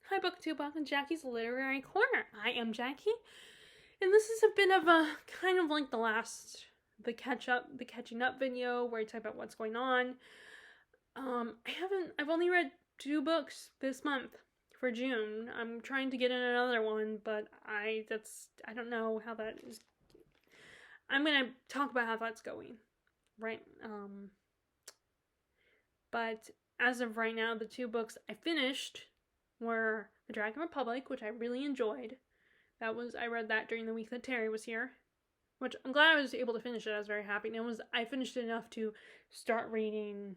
Hi, BookTube. Welcome to Jackie's Literary Corner. I am Jackie, and this is a bit of a kind of like the catching up video where I talk about what's going on. I've only read 2 books this month for June. I'm trying to get in another one, but I don't know how that is. I'm gonna talk about how that's going, right? But as of right now, the 2 books I finished were The Dragon Republic, which I really enjoyed. I read that during the week that Terry was here, which I'm glad I was able to finish it. I was very happy. And I finished it enough to start reading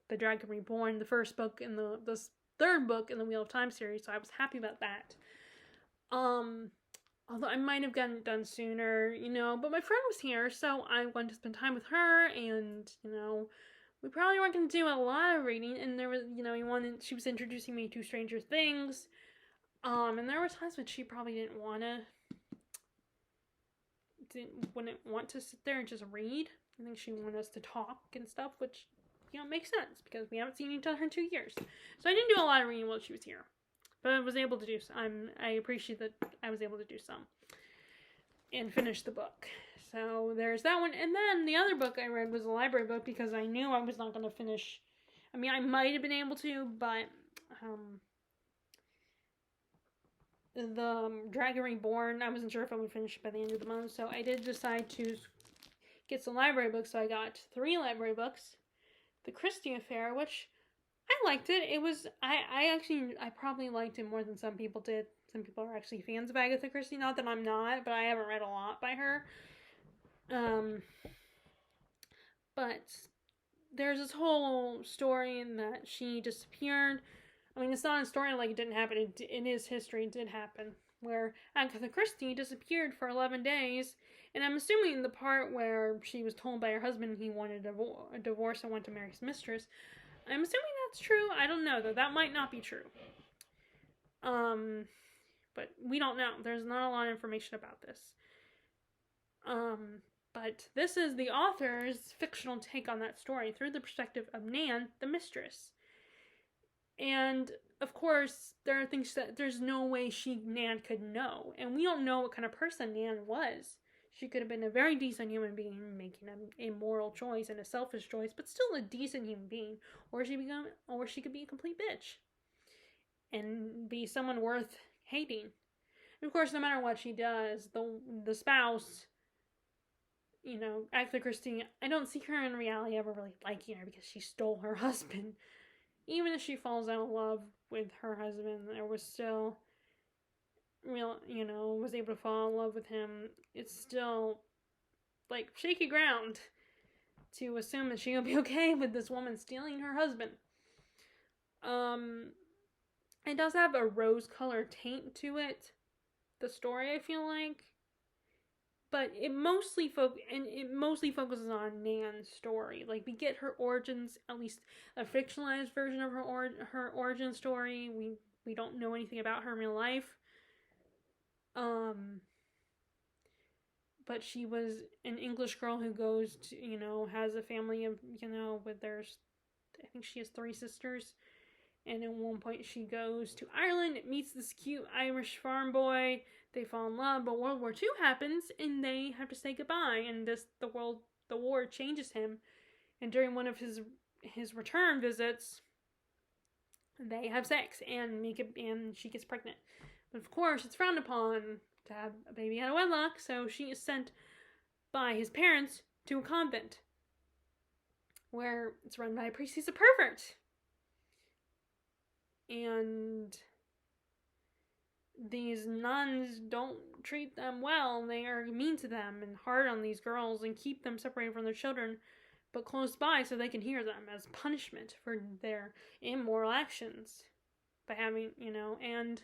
The Dragon Reborn, the first book in the third book in the Wheel of Time series, so I was happy about that. Although I might have gotten it done sooner, but my friend was here, so I wanted to spend time with her, and, we probably weren't going to do a lot of reading, and there was, she was introducing me to Stranger Things, and there were times when she probably wouldn't want to sit there and just read. I think she wanted us to talk and stuff, which, makes sense, because we haven't seen each other in 2 years. So I didn't do a lot of reading while she was here, but I was able to do some. I appreciate that I was able to do some, and finish the book. So there's that one. And then the other book I read was a library book, because I knew I was not going to finish. I mean, I might have been able to, but the Dragon Reborn, I wasn't sure if I would finish it by the end of the month. So I did decide to get some library books. So I got 3 library books. The Christy Affair, which I liked it. It was, I probably liked it more than some people did. Some people are actually fans of Agatha Christie. Not that I'm not, but I haven't read a lot by her. But there's this whole story in that she disappeared. I mean, it's not a story like it didn't happen. It is history. It did happen. Where Agatha Christie disappeared for 11 days. And I'm assuming the part where she was told by her husband he wanted a divorce and wanted to marry his mistress. I'm assuming that's true. I don't know, though. That might not be true. But we don't know. There's not a lot of information about this. But this is the author's fictional take on that story through the perspective of Nan, the mistress. And, of course, there are things that there's no way Nan could know. And we don't know what kind of person Nan was. She could have been a very decent human being making a moral choice and a selfish choice, but still a decent human being. Or she could be a complete bitch and be someone worth hating. And of course, no matter what she does, the spouse, Agatha Christie, I don't see her in reality ever really liking her because she stole her husband. Even if she falls out of love with her husband, there was still was able to fall in love with him. It's still like shaky ground to assume that she'll be okay with this woman stealing her husband. It does have a rose-colored taint to it, the story, I feel like. But it mostly focuses on Nan's story. Like, we get her origins, at least a fictionalized version of her origin story. We don't know anything about her in real life. But she was an English girl who goes to, has a family of, I think she has 3 sisters. And at one point she goes to Ireland, meets this cute Irish farm boy. They fall in love, but World War II happens, and they have to say goodbye. And the war changes him. And during one of his return visits, they have sex, and she gets pregnant. But of course, it's frowned upon to have a baby out of wedlock, so she is sent by his parents to a convent, where it's run by a priest. He's a pervert. And these nuns don't treat them well. They are mean to them and hard on these girls and keep them separated from their children, but close by so they can hear them as punishment for their immoral actions. By having, and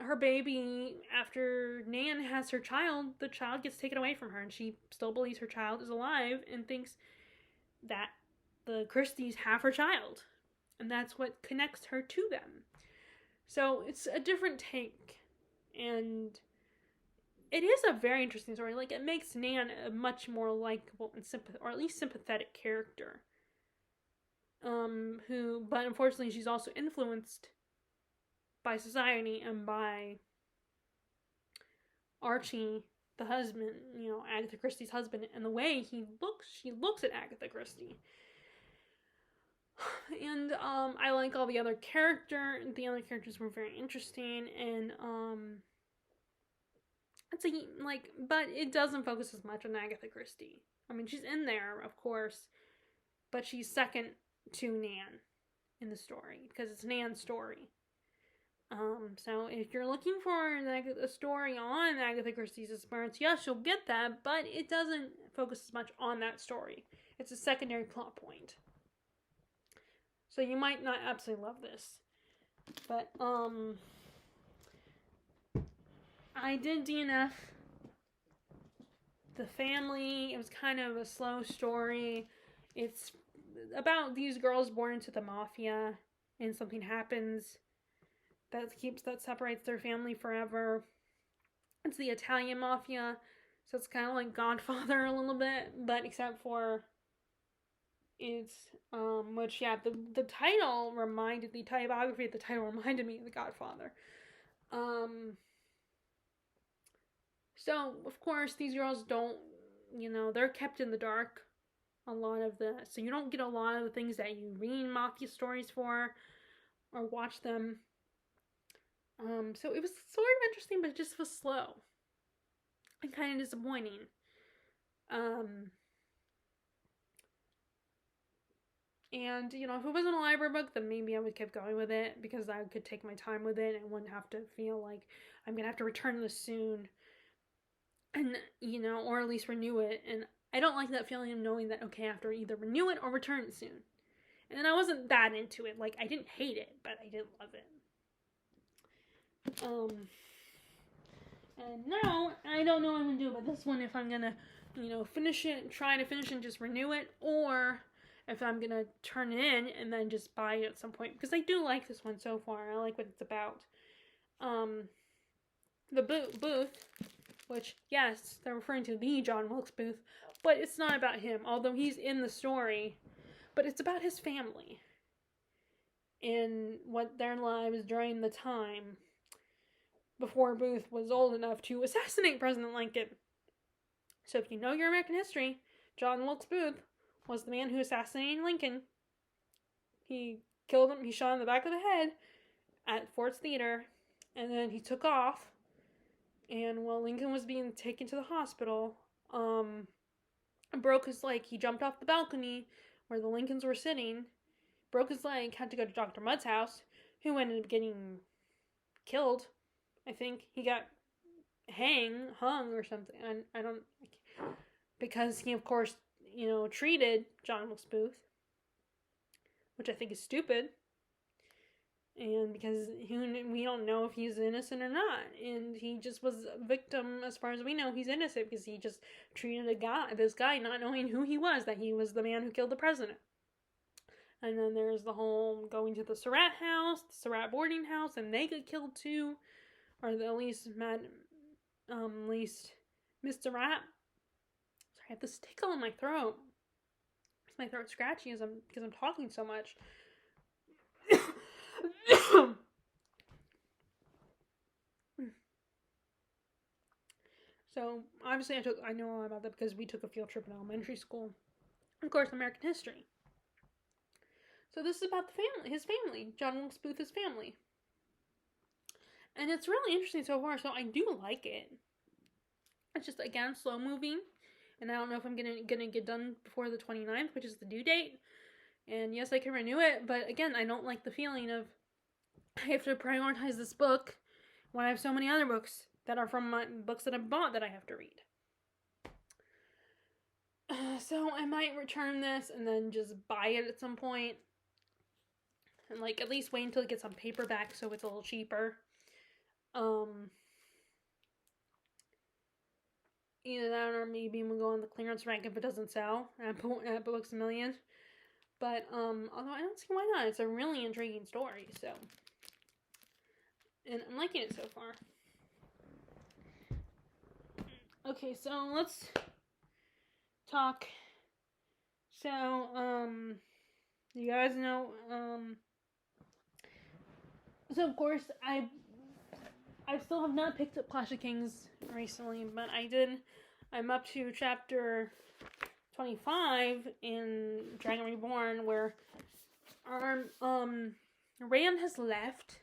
her baby, after Nan has her child, the child gets taken away from her, and she still believes her child is alive and thinks that the Christies have her child, and that's what connects her to them. So it's a different take, and it is a very interesting story. Like, it makes Nan a much more likable and or at least sympathetic character. but unfortunately she's also influenced by society and by Archie, the husband, Agatha Christie's husband, and the way she looks at Agatha Christie. And I like all the other characters were very interesting, and it's but it doesn't focus as much on Agatha Christie. I mean, she's in there, of course, but she's second to Nan in the story because it's Nan's story. So if you're looking for a story on Agatha Christie's disappearance, yes, you'll get that, but it doesn't focus as much on that story. It's a secondary plot point. So you might not absolutely love this. But, I did DNF the family. It was kind of a slow story. It's about these girls born into the mafia, and something happens that separates their family forever. It's the Italian mafia, so it's kind of like Godfather a little bit, but except for it's the title reminded the typography of the title reminded me of the Godfather. So of course these girls don't, they're kept in the dark a lot of so you don't get a lot of the things that you read mafia stories for or watch them. So it was sort of interesting, but it just was slow and kind of disappointing. And, if it wasn't a library book, then maybe I would keep going with it because I could take my time with it and wouldn't have to feel like I'm going to have to return this soon and, or at least renew it. And I don't like that feeling of knowing that, okay, I have to either renew it or return it soon. And I wasn't that into it. Like, I didn't hate it, but I didn't love it. And now, I don't know what I'm going to do about this one, if I'm going to, finish it, try to finish it and just renew it, or if I'm going to turn it in and then just buy it at some point, because I do like this one so far. I like what it's about. The Booth, which, yes, they're referring to the John Wilkes Booth, but it's not about him, although he's in the story, but it's about his family and what their lives during the time before Booth was old enough to assassinate President Lincoln. So if you know your American history, John Wilkes Booth was the man who assassinated Lincoln. He killed him, he shot him in the back of the head at Ford's Theater, and then he took off, and while Lincoln was being taken to the hospital, broke his leg. He jumped off the balcony where the Lincolns were sitting, broke his leg, had to go to Dr. Mudd's house, who ended up getting killed. I think he got hung or something. Because he, of course, treated John Wilkes Booth, which I think is stupid. And because we don't know if he's innocent or not. And he just was a victim, as far as we know, he's innocent because he just treated this guy not knowing who he was, that he was the man who killed the president. And then there's the whole going to the Surratt house, the Surratt boarding house, and they get killed too. Or at least Mr. Rat. Sorry, I have this tickle in my throat. My throat's scratchy because I'm talking so much. So obviously I know all about that because we took a field trip in elementary school. Of course, American history. So this is about his family, John Wilkes Booth's family. And it's really interesting so far, so I do like it. It's just, again, slow moving. And I don't know if I'm gonna get done before the 29th, which is the due date. And yes, I can renew it, but again, I don't like the feeling of I have to prioritize this book when I have so many other books that are from my books that I bought that I have to read. So I might return this and then just buy it at some point. And at least wait until it gets on paperback so it's a little cheaper. Either that or maybe we'll go on the clearance rack if it doesn't sell at Books A Million. But, although I don't see why not. It's a really intriguing story, so. And I'm liking it so far. Okay, so let's talk. So, You guys know, so of course I still have not picked up Clash of Kings recently, but I did. I'm up to chapter 25 in Dragon Reborn, where our Rand has left,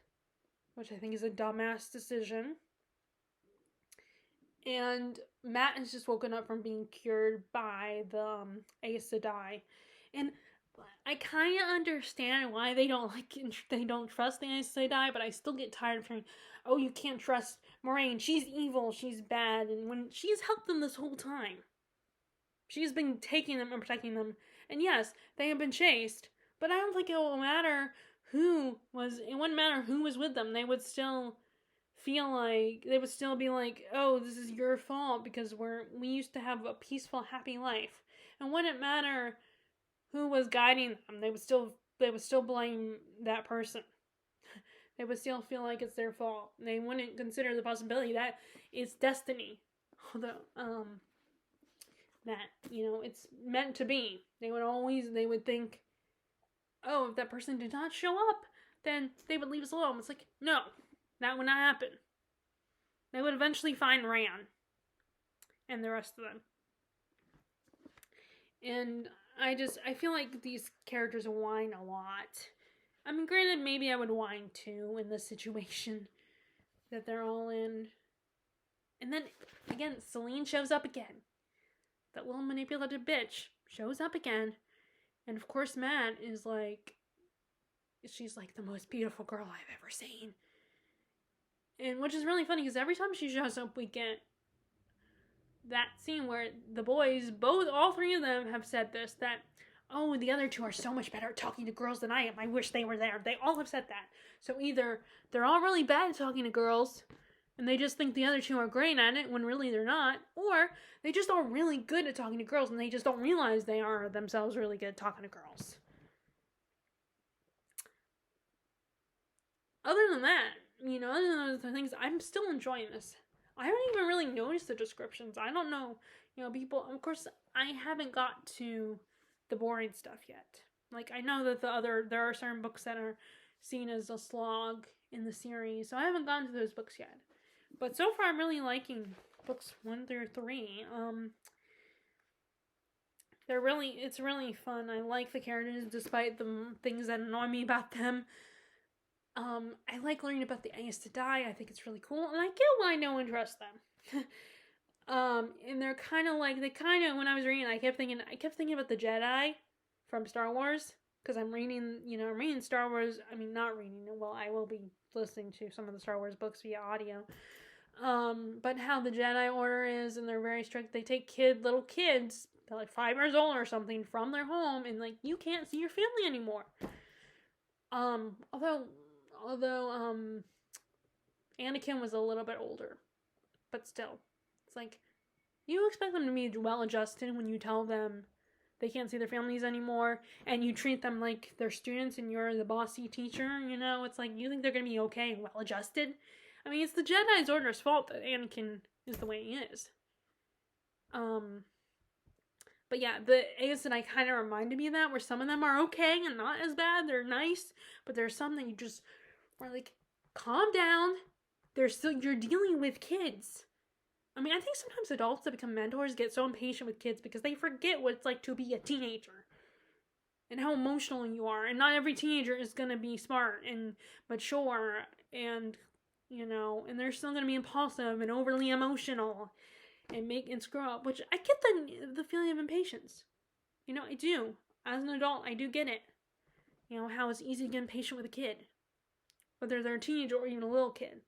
which I think is a dumbass decision, and Matt has just woken up from being cured by the Aes Sedai, and I kind of understand why they don't trust the Aes Sedai, but I still get tired of hearing, oh, you can't trust Moraine, she's evil, she's bad, and when she's helped them this whole time. She's been taking them and protecting them, and yes, they have been chased, but I don't think it will matter it wouldn't matter who was with them, they would still be like, oh, this is your fault because we used to have a peaceful, happy life. And wouldn't matter who was guiding them, they would still blame that person. They would still feel like it's their fault. They wouldn't consider the possibility that it's destiny. Although, that, it's meant to be. They would think, oh, if that person did not show up, then they would leave us alone. It's like, no, that would not happen. They would eventually find Rand and the rest of them. And I feel like these characters whine a lot. I mean, granted, maybe I would whine too in the situation that they're all in. And then, again, Celine shows up again. That little manipulative bitch shows up again. And of course, Matt is like, she's like the most beautiful girl I've ever seen. And which is really funny because every time she shows up, we get that scene where the boys, all three of them have said this, that, oh, the other two are so much better at talking to girls than I am. I wish they were there. They all have said that. So either they're all really bad at talking to girls and they just think the other two are great at it when really they're not, or they just are really good at talking to girls and they just don't realize they are themselves really good at talking to girls. Other than that, other than those things, I'm still enjoying this. I haven't even really noticed the descriptions. I don't know, people, of course, I haven't got to the boring stuff yet. Like, I know that there are certain books that are seen as a slog in the series, so I haven't gotten to those books yet. But so far, I'm really liking books 1 through 3. It's really fun. I like the characters despite the things that annoy me about them. I like learning about the Aes Sedai. I think it's really cool, and I get why no one trusts them. And they're kind of like, when I was reading, I kept thinking about the Jedi from Star Wars, because I'm reading Star Wars. I mean, not reading it. Well, I will be listening to some of the Star Wars books via audio. But how the Jedi Order is, and they're very strict. They take little kids, they're like 5 years old or something, from their home, and like, you can't see your family anymore. Although Anakin was a little bit older, but still, it's like, you expect them to be well adjusted when you tell them they can't see their families anymore, and you treat them like they're students and you're the bossy teacher, it's like, you think they're gonna be okay and well adjusted? I mean, it's the Jedi's Order's fault that Anakin is the way he is. But yeah, the Aes Sedai kind of reminded me of that, where some of them are okay and not as bad, they're nice, but there's some that you just are like, calm down, you're dealing with kids. I mean, I think sometimes adults that become mentors get so impatient with kids because they forget what it's like to be a teenager and how emotional you are. And not every teenager is going to be smart and mature and, and they're still going to be impulsive and overly emotional and screw up, which I get the feeling of impatience. I do. As an adult, I do get it. How it's easy to get impatient with a kid, whether they're a teenager or even a little kid.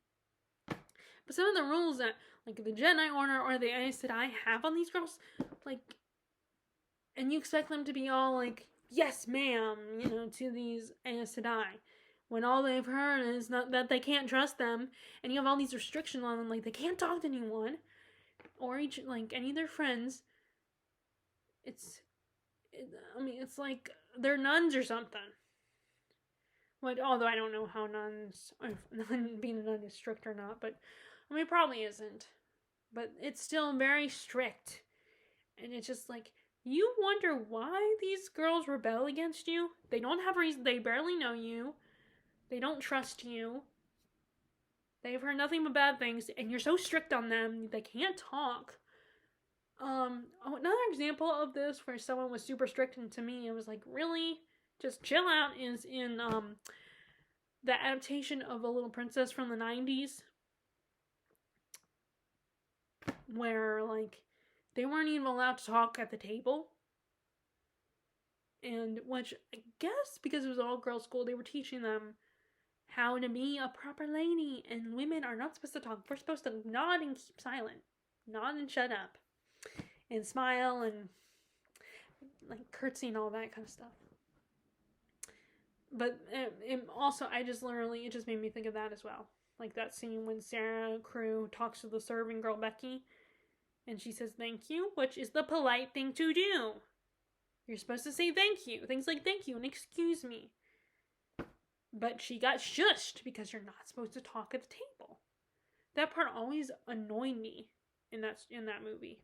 But some of the rules that, like, the Jedi Order or the Aes Sedai have on these girls, like, and you expect them to be all like, yes, ma'am, to these Aes Sedai, when all they've heard is that they can't trust them, and you have all these restrictions on them, like, they can't talk to anyone, or any of their friends. It's like they're nuns or something. Although I don't know how being a nun is strict or not, but I mean, it probably isn't. But it's still very strict. And it's just like, You wonder why these girls rebel against you. They don't have reason. They barely know you. They don't trust you. They've heard nothing but bad things, and you're so strict on them. They can't talk. Another example of this where someone was super strict, and to me it was like, really, just chill out, is in the adaptation of A Little Princess from the 90s, where like they weren't even allowed to talk at the table. And which I guess because it was all girls school, they were teaching them how to be a proper lady, and women are not supposed to talk. We're supposed to nod and keep silent. Nod and shut up. And smile and like curtsy and all that kind of stuff. But it also, it just made me think of that as well. Like that scene when Sarah Crew talks to the serving girl Becky, and she says thank you, which is the polite thing to do. You're supposed to say thank you. Things like thank you and excuse me. But she got shushed because you're not supposed to talk at the table. That part always annoyed me in that movie.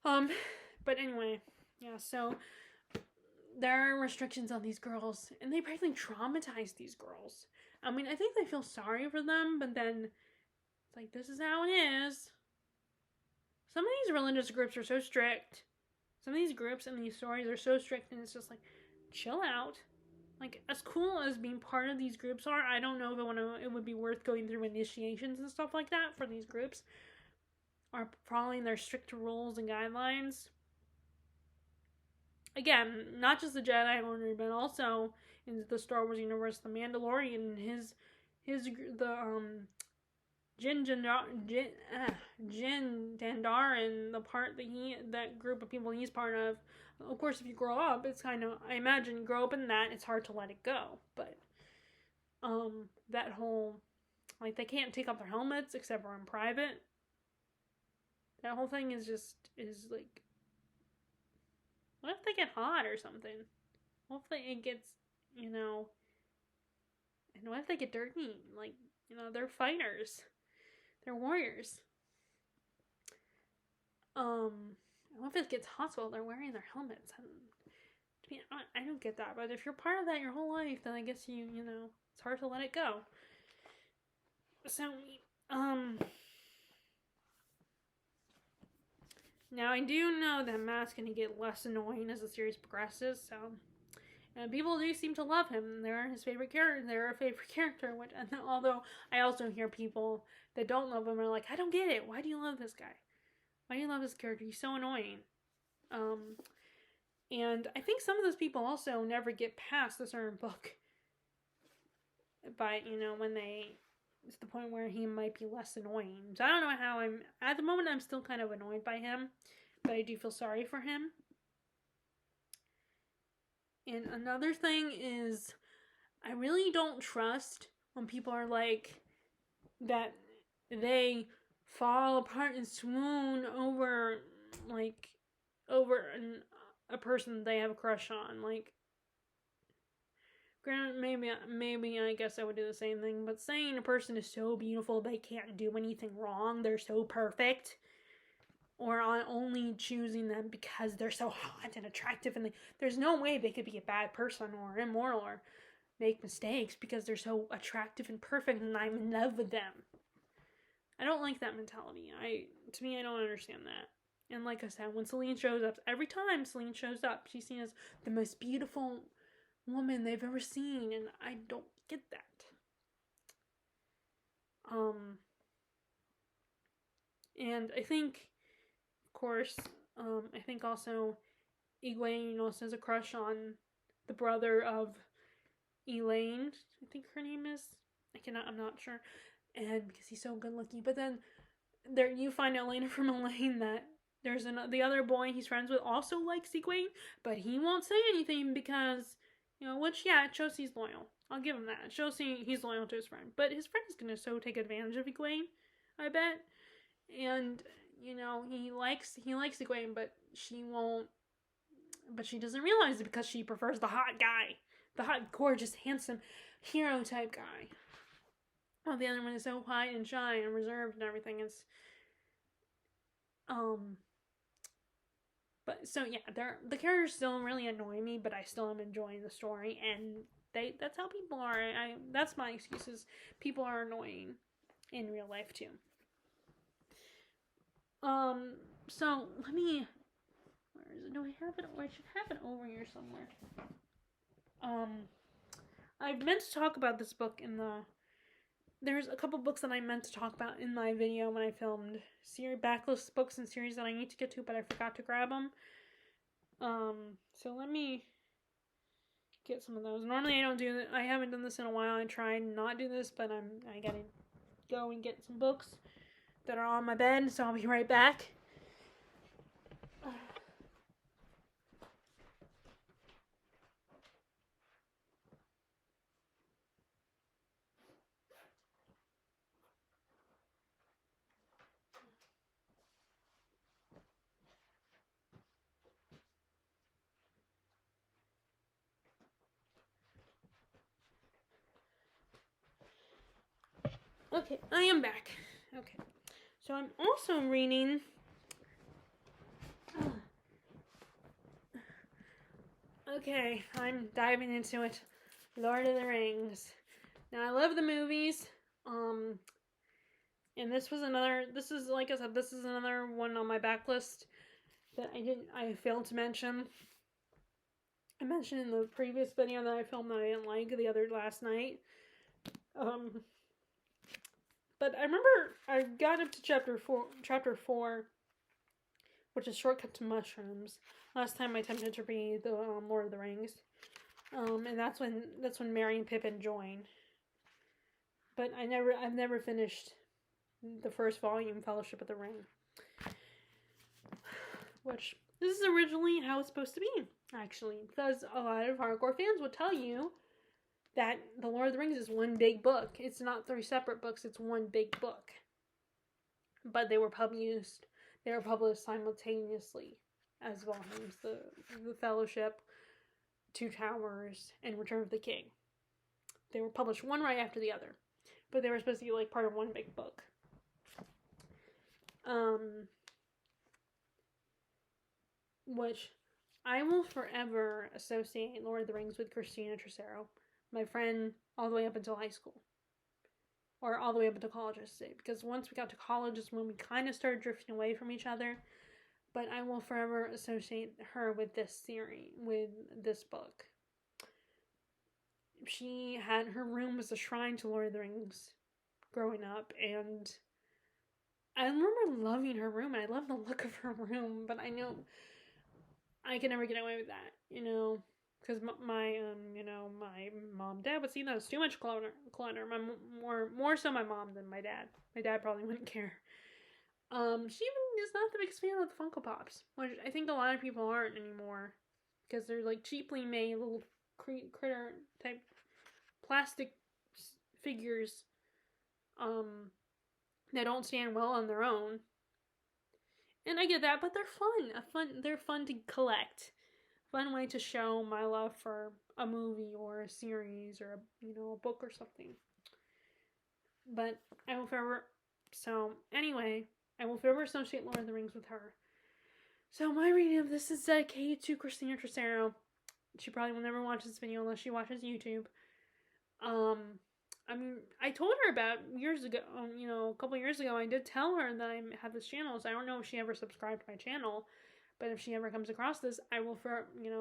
But anyway, yeah, so there are restrictions on these girls, and they practically traumatize these girls. I mean, I think they feel sorry for them, but then it's like, this is how it is. Some of these religious groups are so strict. Some of these groups and these stories are so strict, and it's just like, chill out. Like, as cool as being part of these groups are, I don't know if it would be worth going through initiations and stuff like that for these groups, or following their strict rules and guidelines. Again, not just the Jedi Order, but also in the Star Wars universe, the Mandalorian, Jin Dandar, and the part that group of people he's part of. Of course, if you grow up, it's kind of, I imagine, you grow up in that, it's hard to let it go. But that whole, like, they can't take off their helmets except for in private. That whole thing is like, what if they get hot or something? What if it gets, and what if they get dirty? Like, they're fighters. They're warriors. What if it gets hot while they're wearing their helmets? I don't get that, but if you're part of that your whole life, then I guess it's hard to let it go. So, now I do know that Matt's going to get less annoying as the series progresses, so, and people do seem to love him. They're his favorite character. They're a favorite character, although I also hear people that don't love him are like, I don't get it. Why do you love this guy? Why do you love this character? He's so annoying. And I think some of those people also never get past a certain book. But, when it's the point where he might be less annoying. So I don't know how at the moment I'm still kind of annoyed by him, but I do feel sorry for him. And another thing is, I really don't trust when people are like, that they fall apart and swoon over a person they have a crush on. Like, granted, maybe I guess I would do the same thing, but saying a person is so beautiful they can't do anything wrong, they're so perfect, or only choosing them because they're so hot and attractive, and there's no way they could be a bad person or immoral or make mistakes because they're so attractive and perfect and I'm in love with them. I don't like that mentality. To me, I don't understand that. And like I said, when Celine shows up, every time Celine shows up, she's seen as the most beautiful woman they've ever seen, and I don't get that. And I think, of course, I think also Egwene also has a crush on the brother of Elaine, I think her name is. I'm not sure. And because he's so good looking. But then you find out later from Elaine that there's the other boy he's friends with also likes Egwene, but he won't say anything because, which, yeah, it shows he's loyal. I'll give him that. It shows he's loyal to his friend. But his friend is going to so take advantage of Egwene, I bet. And, he likes Egwene, but she won't. But she doesn't realize it because she prefers the hot guy. The hot, gorgeous, handsome, hero type guy. Well, the other one is so quiet and shy and reserved and everything. It's, But so yeah, the characters still really annoy me, but I still am enjoying the story, and that's how people are. That's my excuses. People are annoying in real life too. Um, so let me. Where is it? Do I have it? I should have it over here somewhere. Um, I meant to talk about this book in the. There's a couple books that I meant to talk about in my video when I filmed backlist books and series that I need to get to, but I forgot to grab them. So let me get some of those. Normally I don't do that. I haven't done this in a while. I try and not do this, but I gotta go and get some books that are on my bed, so I'll be right back. Okay, I am back. Okay. So I'm also reading okay, I'm diving into it. Lord of the Rings. Now I love the movies. And this is like I said, this is another one on my backlist that I failed to mention. I mentioned in the previous video that I filmed that I didn't like last night. But I remember I got up to chapter 4, which is Shortcut to Mushrooms. Last time I attempted to read the Lord of the Rings. And that's when Merry and Pippin join. But I've never finished the first volume, Fellowship of the Ring. Which, this is originally how it's supposed to be, actually. Because a lot of hardcore fans would tell you that The Lord of the Rings is one big book. It's not 3 separate books, it's one big book. But they were published simultaneously as volumes. The Fellowship, Two Towers, and Return of the King. They were published one right after the other. But they were supposed to be like part of one big book. Which I will forever associate Lord of the Rings with Christina Trocero, my friend all the way up until high school. Or all the way up until college, I say. Because once we got to college is when we kind of started drifting away from each other. But I will forever associate her with this series, with this book. Her room was a shrine to Lord of the Rings growing up, and I remember loving her room, and I love the look of her room, but I know I can never get away with that, because my mom and dad would see that as too much clutter. More so my mom than my dad. My dad probably wouldn't care. She even is not the biggest fan of the Funko Pops, which I think a lot of people aren't anymore, because they're like cheaply made little critter type plastic figures, that don't stand well on their own. And I get that, but they're fun. They're fun to collect. Fun way to show my love for a movie or a series or a book or something. But I will forever. So anyway, I will forever associate Lord of the Rings with her. So my reading of this is dedicated to Christina Trocero. She probably will never watch this video unless she watches YouTube. I told her about years ago, a couple years ago, I did tell her that I have this channel, so I don't know if she ever subscribed to my channel, but if she ever comes across this, I will,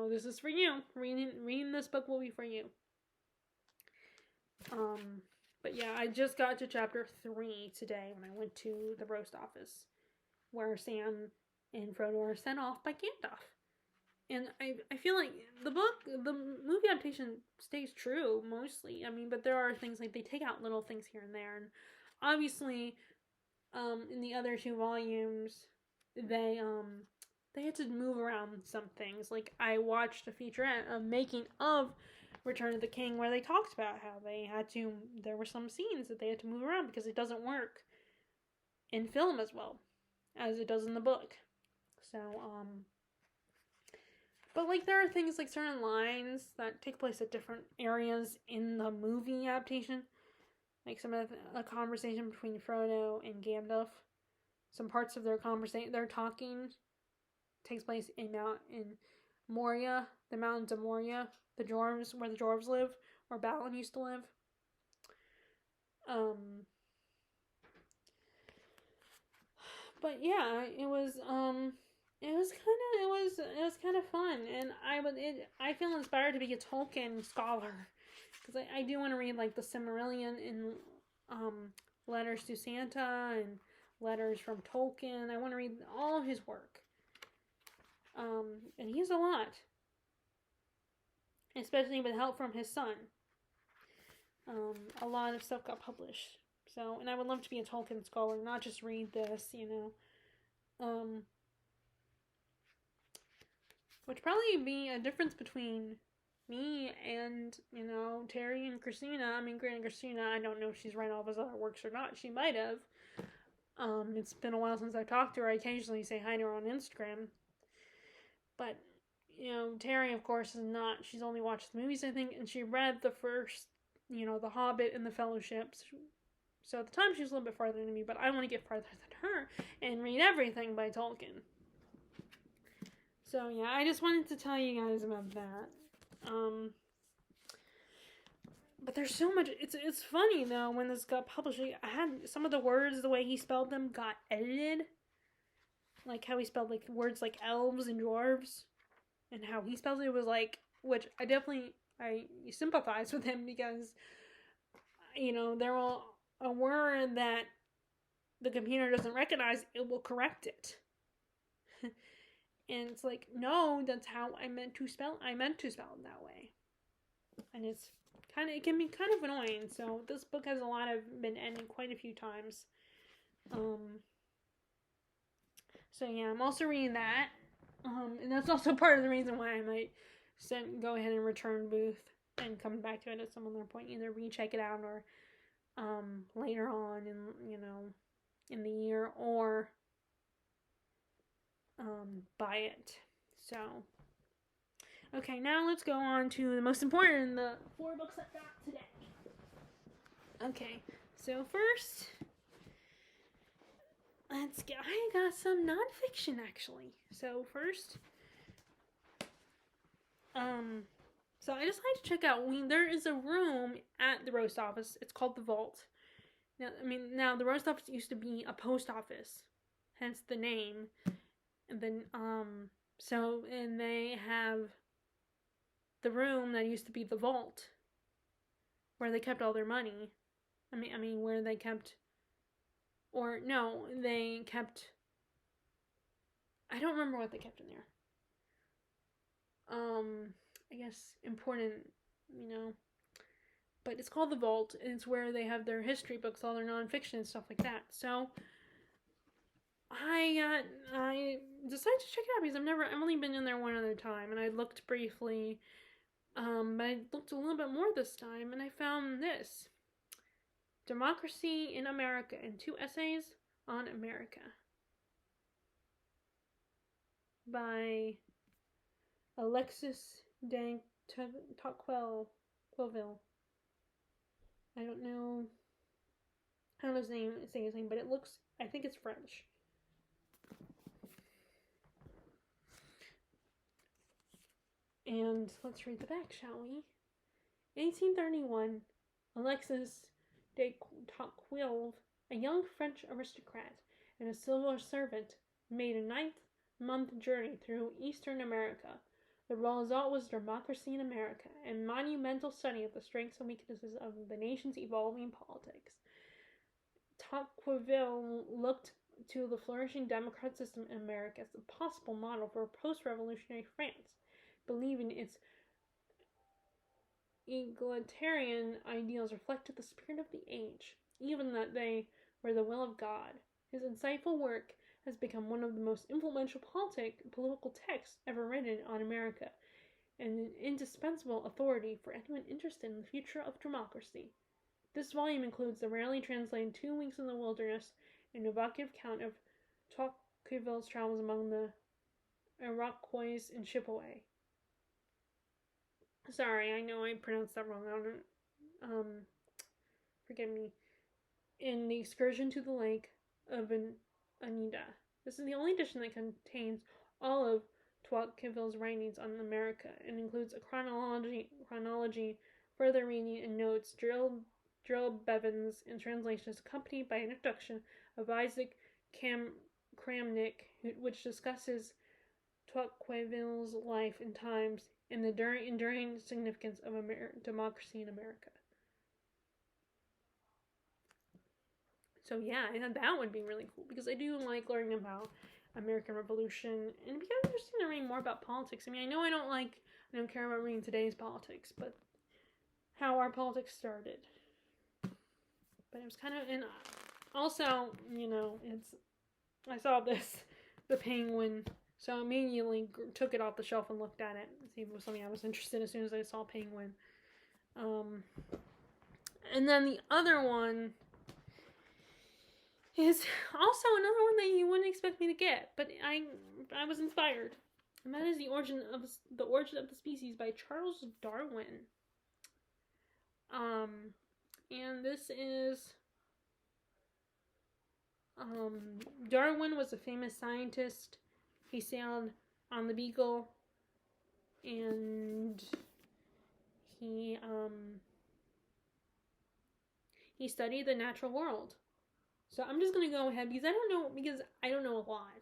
this is for you. Reading this book will be for you. But yeah, I just got to chapter 3 today when I went to the roast office, where Sam and Frodo are sent off by Gandalf. And I feel like the movie adaptation stays true, mostly. But there are things like they take out little things here and there. And obviously, in the other 2 volumes, they had to move around some things. Like, I watched a featurette, a making of Return of the King, where they talked about how there were some scenes that they had to move around because it doesn't work in film as well as it does in the book. So, but, there are things like certain lines that take place at different areas in the movie adaptation. Like some of the conversation between Frodo and Gandalf. Some parts of their conversation, they're talking takes place in Moria, the mountains of Moria, the dwarves, where the dwarves live, where Balin used to live. But yeah, it was kind of fun, and I feel inspired to be a Tolkien scholar, because I do want to read like the Silmarillion and Letters to Santa and letters from Tolkien. I want to read all of his work, and he has a lot, especially with help from his son. A lot of stuff got published. So, and I would love to be a Tolkien scholar, not just read this, which probably be a difference between me and, Terry and Christina. I mean, granted, Christina, I don't know if she's read all of his other works or not. She might have. It's been a while since I've talked to her. I occasionally say hi to her on Instagram. But, Terry, of course, is not. She's only watched the movies, I think, and she read the first, The Hobbit and the Fellowship. So at the time, she was a little bit farther than me, but I want to get farther than her and read everything by Tolkien. So yeah, I just wanted to tell you guys about that. But there's so much. It's funny though when this got published. I had some of the words, the way he spelled them, got edited. Like how he spelled like words like elves and dwarves, and how he spells it was like, which I sympathize with him because, there will a word that the computer doesn't recognize, it will correct it. And it's like, no, that's how I meant to spell it that way. And it can be kind of annoying. So this book has been ended quite a few times. So yeah, I'm also reading that. And that's also part of the reason why I might go ahead and return Booth and come back to it at some other point. Either recheck it out or later on in the year, or buy it. So, okay, now let's go on to the most important, the 4 books I got today. Okay, so first, I got some nonfiction actually. So first, so I decided to check out, there is a room at the roast office. It's called the Vault. Now the roast office used to be a post office, hence the name. And then, and they have the room that used to be the Vault, where they kept all their money. Where they kept, I don't remember what they kept in there. I guess important, but it's called the Vault, and it's where they have their history books, all their nonfiction and stuff like that. So I decided to check it out because I've only been in there one other time, and I looked briefly, but I looked a little bit more this time, and I found this: Democracy in America, and 2 essays on America by Alexis de Tocqueville. I don't know how to say his name, but I think it's French. And let's read the back, shall we? 1831, Alexis de Tocqueville, a young French aristocrat and a civil servant, made a 9-month journey through Eastern America. The result was Democracy in America, a monumental study of the strengths and weaknesses of the nation's evolving politics. Tocqueville looked to the flourishing democratic system in America as a possible model for post-revolutionary France, believing its egalitarian ideals reflected the spirit of the age, even that they were the will of God. His insightful work has become one of the most influential political texts ever written on America, and an indispensable authority for anyone interested in the future of democracy. This volume includes the rarely translated 2 Weeks in the Wilderness, an evocative account of Tocqueville's travels among the Iroquois and Chippewa. Sorry, I know I pronounced that wrong. Forgive me. In the excursion to the lake of Anita. This is the only edition that contains all of Tocqueville's writings on America and includes a chronology, further reading and notes, Gerald Bevan's and translations accompanied by an introduction of Isaac Kramnik, which discusses Tocqueville's life and times and the enduring significance of democracy in America. So yeah, I thought that would be really cool because I do like learning about American Revolution, and it'd be kind of interesting to read more about politics. I mean, I know I don't care about reading today's politics, but how our politics started. But it was kind of, and also, I saw the Penguin, so I immediately took it off the shelf and looked at it and see if it was something I was interested in as soon as I saw Penguin. And then the other one is also another one that you wouldn't expect me to get, but I was inspired, and that is the origin of the species by Charles Darwin. And this is Darwin was a famous scientist. He sailed on the Beagle, and he studied the natural world. So I'm just going to go ahead because I don't know a lot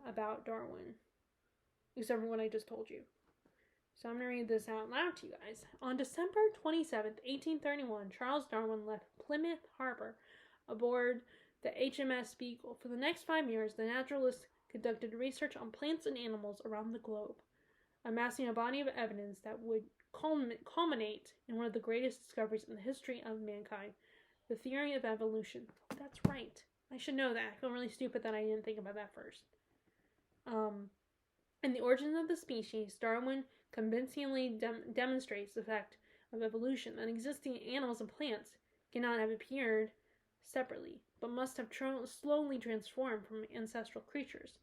about Darwin, except for what I just told you. So I'm going to read this out loud to you guys. On December 27th, 1831, Charles Darwin left Plymouth Harbor aboard the HMS Beagle. For the next 5 years, the naturalist conducted research on plants and animals around the globe, amassing a body of evidence that would culminate in one of the greatest discoveries in the history of mankind. The theory of evolution. That's right. I should know that. I feel really stupid that I didn't think about that first. In the origin of the species, Darwin convincingly demonstrates the fact of evolution, that existing animals and plants cannot have appeared separately, but must have slowly transformed from ancestral creatures.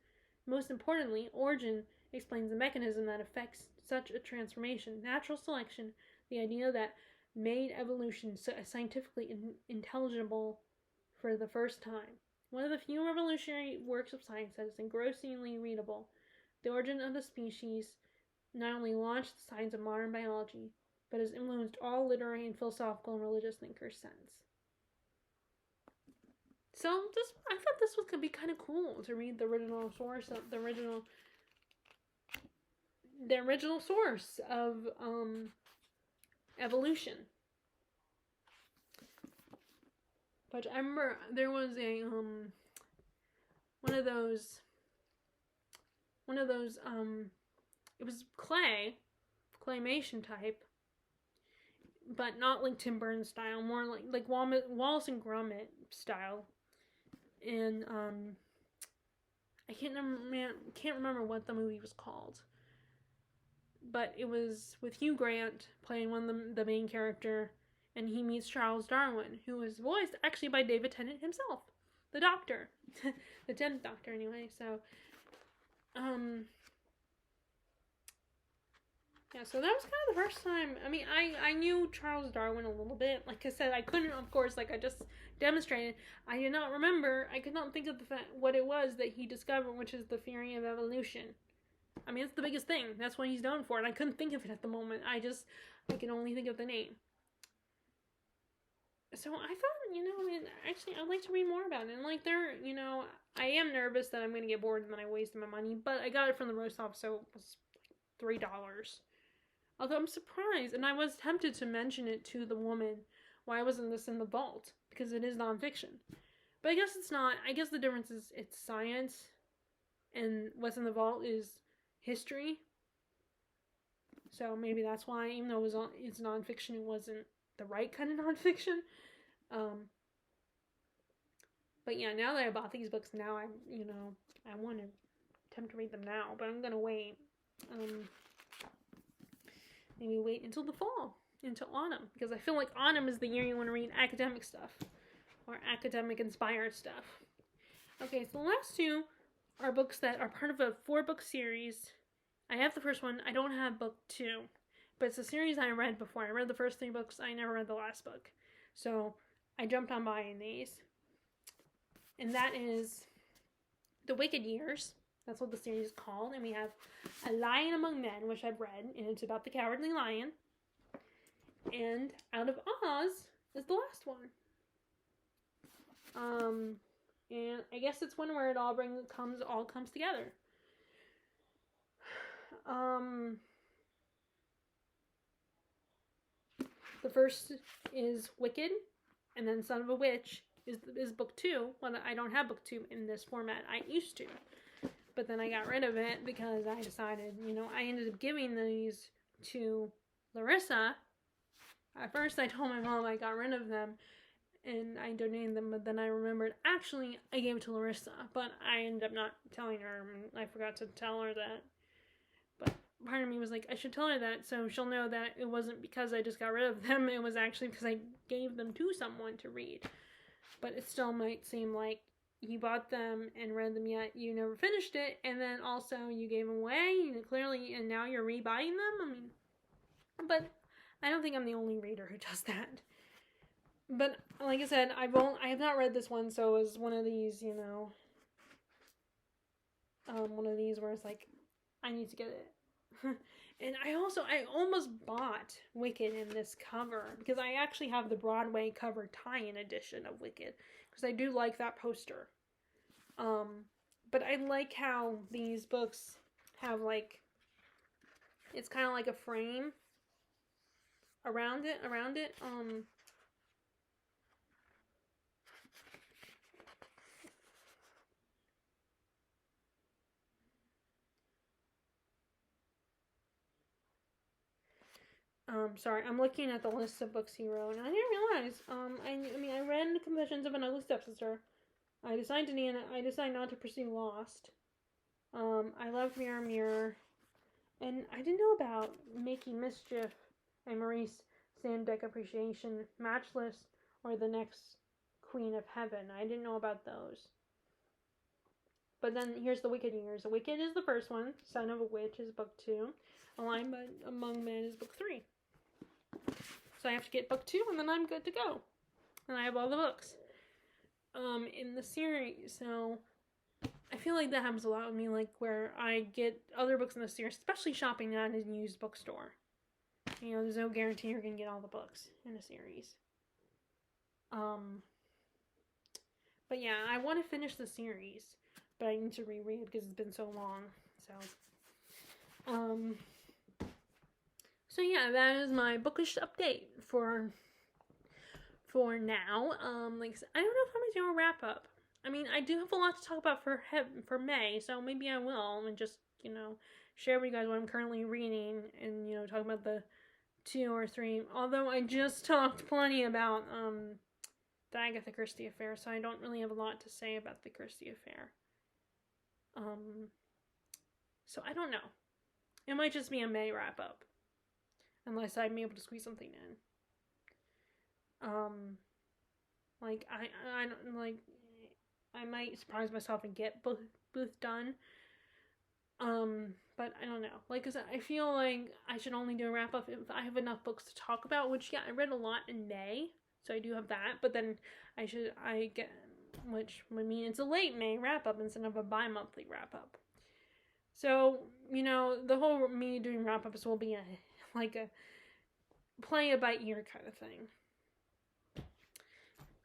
Most importantly, Origin explains the mechanism that affects such a transformation, natural selection, the idea that made evolution scientifically intelligible for the first time. One of the few revolutionary works of science that is engrossingly readable, The Origin of the Species not only launched the science of modern biology, but has influenced all literary and philosophical and religious thinkers since. So I thought this could be kind of cool to read the original source of the original source of evolution. But I remember there was a one of those it was claymation type, but not like Tim Burton style, more like Wallace and Gromit style. And I can't remember what the movie was called, but it was with Hugh Grant playing one of the main character, and he meets Charles Darwin, who was voiced actually by David Tennant himself, the Doctor, the 10th Doctor anyway. So, yeah, so that was kind of the first time. I mean, I knew Charles Darwin a little bit. Like I said, I couldn't, of course, like I just demonstrated. I did not remember. I could not think of what it was that he discovered, which is the theory of evolution. I mean, it's the biggest thing. That's what he's known for, and I couldn't think of it at the moment. I can only think of the name. So I thought, actually, I'd like to read more about it. And, like, I am nervous that I'm going to get bored and then I wasted my money, but I got it from the roast off, so it was $3. Although I'm surprised, and I was tempted to mention it to the woman, why wasn't this in the vault? Because it is nonfiction. But I guess it's not. I guess the difference is it's science, and what's in the vault is history. So maybe that's why, even though it's nonfiction, it wasn't the right kind of nonfiction. But yeah, now that I bought these books, now I want to attempt to read them now, but I'm gonna wait. Maybe wait until the fall, until autumn, because I feel like autumn is the year you want to read academic stuff, or academic-inspired stuff. Okay, so the last two are books that are part of a 4-book series. I have the first one. I don't have book 2, but it's a series I read before. I read the first 3 books. I never read the last book, so I jumped on buying these. And that is The Wicked Years That's what the series is called. And we have A Lion Among Men, which I've read, and it's about the Cowardly Lion. And Out of Oz is the last one. And I guess it's one where it all comes together. The first is Wicked, and then Son of a Witch is book 2. Well, I don't have book 2 in this format. I used to, but then I got rid of it because I decided, I ended up giving these to Larissa. At first, I told my mom I got rid of them, and I donated them, but then I remembered, actually, I gave it to Larissa, but I ended up not telling her, and I forgot to tell her that. But part of me was like, I should tell her that, so she'll know that it wasn't because I just got rid of them, it was actually because I gave them to someone to read. But it still might seem like you bought them and read them, yet you never finished it, and then also you gave them away, clearly, and now you're rebuying them. But I don't think I'm the only reader who does that. But like I said, I have not read this one, so it was one of these, one of these where it's like, I need to get it. And I almost bought Wicked in this cover, because I actually have the Broadway cover tie-in edition of Wicked, because I do like that poster. But I like how these books have, like, it's kind of like a frame around it. Sorry, I'm looking at the list of books he wrote, and I didn't realize, I read Confessions of an Ugly Stepsister. I decided not to pursue Lost. I loved Mirror Mirror. And I didn't know about Making Mischief and Maurice Sendak Appreciation, Matchless, or The Next Queen of Heaven. I didn't know about those. But then here's the Wicked years. Wicked is the first one. Son of a Witch is book 2. A Lion Among Men is book 3. So I have to get book 2, and then I'm good to go. And I have all the books in the series. So I feel like that happens a lot with me, like where I get other books in the series, especially shopping at a used bookstore. There's no guarantee you're going to get all the books in a series. But yeah, I want to finish the series, but I need to reread because it's been so long. So yeah, that is my bookish update for now. Like I don't know if I'm gonna do a wrap up. I do have a lot to talk about for May, so maybe I will, and just share with you guys what I'm currently reading, and talk about the 2 or 3. Although I just talked plenty about the Agatha Christie Affair, so I don't really have a lot to say about the Christie Affair. So I don't know. It might just be a May wrap up, unless I'm able to squeeze something in. I might surprise myself and get both done. But I don't know. Like I said, I feel like I should only do a wrap up if I have enough books to talk about. Which I read a lot in May, so I do have that. But then which would mean it's a late May wrap up instead of a bi-monthly wrap up. So the whole me doing wrap ups will be a play it by ear kind of thing.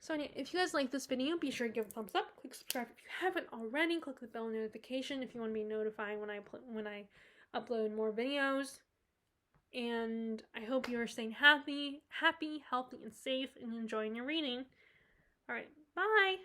So anyway, if you guys like this video, be sure to give a thumbs up. Click subscribe if you haven't already. Click the bell notification if you want to be notified when I upload more videos. And I hope you are staying happy, healthy, and safe, and enjoying your reading. All right, bye.